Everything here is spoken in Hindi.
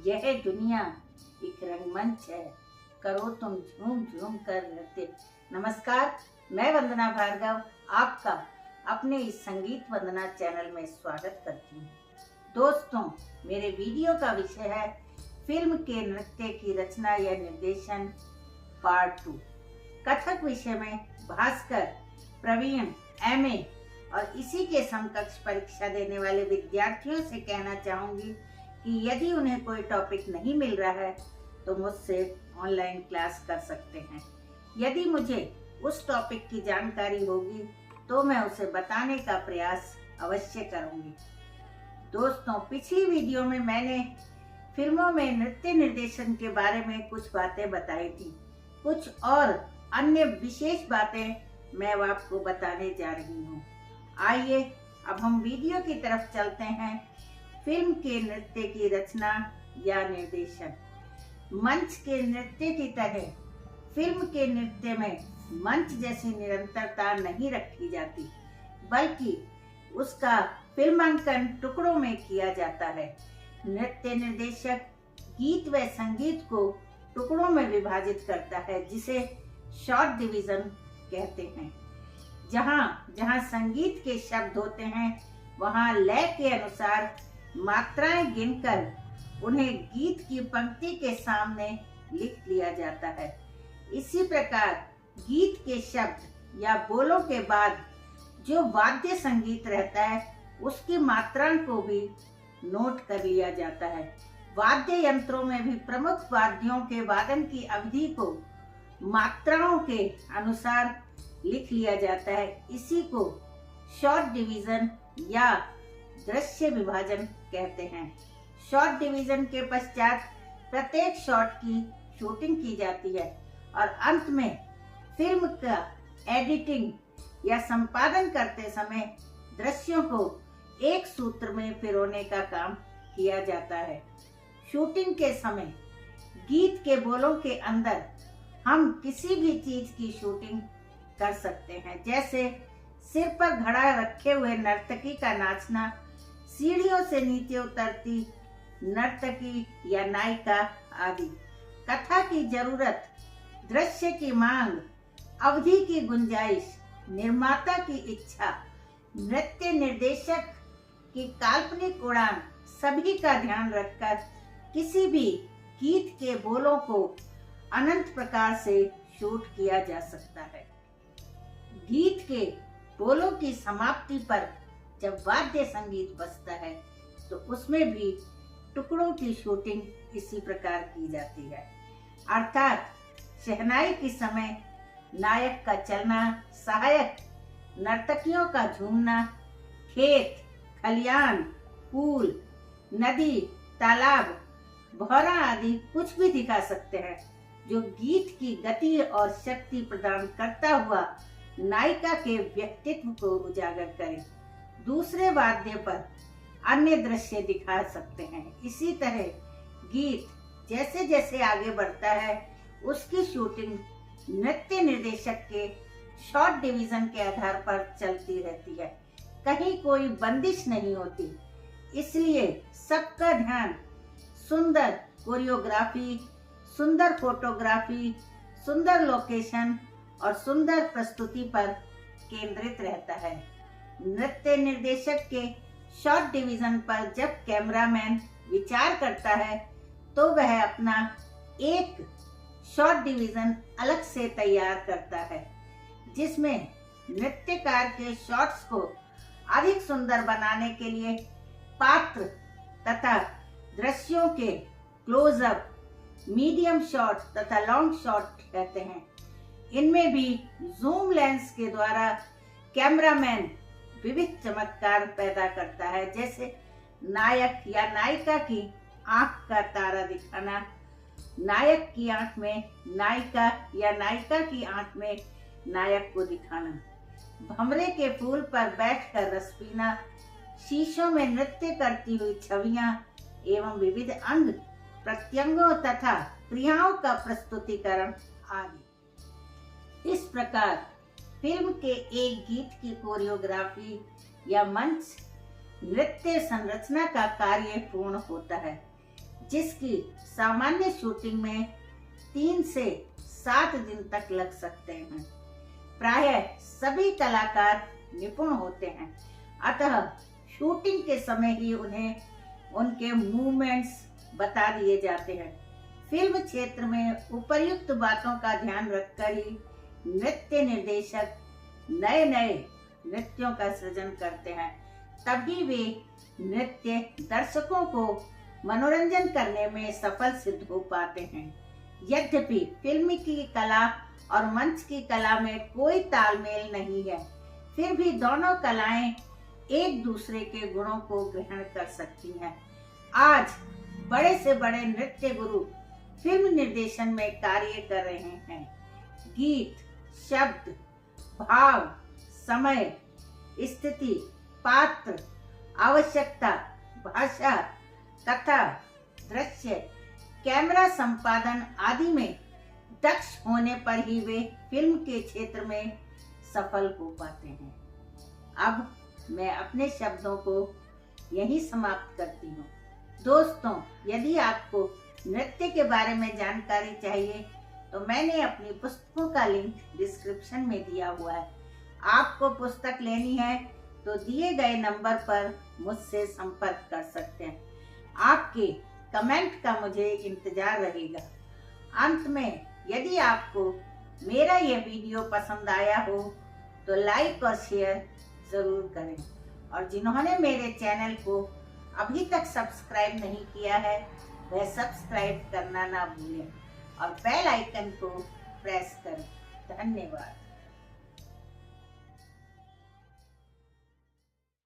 यह दुनिया एक रंगमंच है, करो तुम झूम झूम कर नृत्य। नमस्कार, मैं वंदना भार्गव आपका अपने इस संगीत वंदना चैनल में स्वागत करती हूँ। दोस्तों, मेरे वीडियो का विषय है फिल्म के नृत्य की रचना या निर्देशन पार्ट 2। कथक विषय में भास्कर, प्रवीण, एमए और इसी के समकक्ष परीक्षा देने वाले विद्यार्थियों से कहना चाहूंगी कि यदि उन्हें कोई टॉपिक नहीं मिल रहा है तो मुझसे ऑनलाइन क्लास कर सकते हैं। यदि मुझे उस टॉपिक की जानकारी होगी तो मैं उसे बताने का प्रयास अवश्य करूंगी। दोस्तों, पिछली वीडियो में मैंने फिल्मों में नृत्य निर्देशन के बारे में कुछ बातें बताई थी। कुछ और अन्य विशेष बातें मैं आपको बताने जा रही हूँ। आइए अब हम वीडियो की तरफ चलते हैं। फिल्म के नृत्य की रचना या निर्देशन। मंच के नृत्य की तरह फिल्म के नृत्य में मंच जैसी निरंतरता नहीं रखी जाती, बल्कि उसका फिल्मांकन टुकड़ों में किया जाता है। नृत्य निर्देशक गीत व संगीत को टुकड़ों में विभाजित करता है, जिसे शॉर्ट डिवीजन कहते हैं। जहाँ जहाँ संगीत के शब्द होते हैं, वहाँ लय के अनुसार मात्राएं गिनकर उन्हें गीत की पंक्ति के सामने लिख लिया जाता है। इसी प्रकार गीत के शब्द या बोलों के बाद जो वाद्य संगीत रहता है, उसकी मात्राओं को भी नोट कर लिया जाता है। वाद्य यंत्रों में भी प्रमुख वाद्यों के वादन की अवधि को मात्राओं के अनुसार लिख लिया जाता है। इसी को शॉर्ट डिवीजन या दृश्य विभाजन कहते हैं। शॉर्ट डिवीजन के पश्चात प्रत्येक शॉट की शूटिंग की जाती है और अंत में फिल्म का एडिटिंग या संपादन करते समय दृश्यों को एक सूत्र में पिरोने का काम किया जाता है। शूटिंग के समय गीत के बोलों के अंदर हम किसी भी चीज की शूटिंग कर सकते हैं, जैसे सिर पर घड़ा रखे हुए नर्तकी का नाचना, सीढ़ियों से नीचे उतरती नर्तकी या नायिका आदि। कथा की जरूरत, दृश्य की मांग, अवधि की गुंजाइश, निर्माता की इच्छा, नृत्य निर्देशक की काल्पनिक उड़ान, सभी का ध्यान रखकर किसी भी गीत के बोलों को अनंत प्रकार से शूट किया जा सकता है। गीत के बोलों की समाप्ति पर जब वाद्य संगीत बजता है तो उसमें भी टुकड़ों की शूटिंग इसी प्रकार की जाती है। अर्थात शहनाई के समय नायक का चलना, सहायक नर्तकियों का झूमना, खेत, खलियान, पुल, नदी, तालाब, भौरा आदि कुछ भी दिखा सकते हैं, जो गीत की गति और शक्ति प्रदान करता हुआ नायिका के व्यक्तित्व को उजागर करे। दूसरे वाद्य पर अन्य दृश्य दिखा सकते हैं। इसी तरह गीत जैसे जैसे आगे बढ़ता है, उसकी शूटिंग नृत्य निर्देशक के शॉर्ट डिवीजन के आधार पर चलती रहती है। कहीं कोई बंदिश नहीं होती, इसलिए सबका ध्यान सुंदर कोरियोग्राफी, सुंदर फोटोग्राफी, सुंदर लोकेशन और सुंदर प्रस्तुति पर केंद्रित रहता है। नृत्य निर्देशक के शॉर्ट डिवीजन पर जब कैमरामैन विचार करता है तो वह अपना एक शॉर्ट डिवीजन अलग से तैयार करता है, जिसमें नृत्यकार के शॉट्स को अधिक सुंदर बनाने के लिए पात्र तथा दृश्यों के क्लोजअप, मीडियम शॉट तथा लॉन्ग शॉट कहते हैं। इनमें भी जूम लेंस के द्वारा कैमरामैन विविध चमत्कार पैदा करता है, जैसे नायक या नायिका की आंख का तारा दिखाना, नायक की आंख में नायिका या नायिका की आंख में नायक को दिखाना, भंवरे के फूल पर बैठकर रस पीना, शीशों में नृत्य करती हुई छवियां एवं विविध अंग प्रत्यंगों तथा क्रियाओं का प्रस्तुतिकरण आदि। इस प्रकार फिल्म के एक गीत की कोरियोग्राफी या मंच नृत्य संरचना का कार्य पूर्ण होता है। जिसकी सामान्य शूटिंग में 3 से 7 दिन तक लग सकते हैं। प्रायः सभी कलाकार निपुण होते हैं, अतः शूटिंग के समय ही उन्हें उनके मूवमेंट्स बता दिए जाते हैं। फिल्म क्षेत्र में उपर्युक्त बातों का ध्यान रखकर ही नृत्य निर्देशक नए नए नृत्यों का सृजन करते हैं, तभी वे नृत्य दर्शकों को मनोरंजन करने में सफल सिद्ध हो पाते हैं। यद्यपि फिल्म की कला और मंच की कला में कोई तालमेल नहीं है, फिर भी दोनों कलाएं एक दूसरे के गुणों को ग्रहण कर सकती हैं। आज बड़े से बड़े नृत्य गुरु फिल्म निर्देशन में कार्य कर रहे हैं। गीत, शब्द, भाव, समय, स्थिति, पात्र, आवश्यकता, भाषा, कथा, दृश्य, कैमरा संपादन आदि में दक्ष होने पर ही वे फिल्म के क्षेत्र में सफल हो पाते हैं। अब मैं अपने शब्दों को यहीं समाप्त करती हूँ। दोस्तों, यदि आपको नृत्य के बारे में जानकारी चाहिए तो मैंने अपनी पुस्तकों का लिंक डिस्क्रिप्शन में दिया हुआ है। आपको पुस्तक लेनी है तो दिए गए नंबर पर मुझसे संपर्क कर सकते हैं। आपके कमेंट का मुझे इंतजार रहेगा। अंत में, यदि आपको मेरा यह वीडियो पसंद आया हो तो लाइक और शेयर जरूर करें, और जिन्होंने मेरे चैनल को अभी तक सब्सक्राइब नहीं किया है वह सब्सक्राइब करना ना भूलें और बेल आइकन को प्रेस करें। धन्यवाद।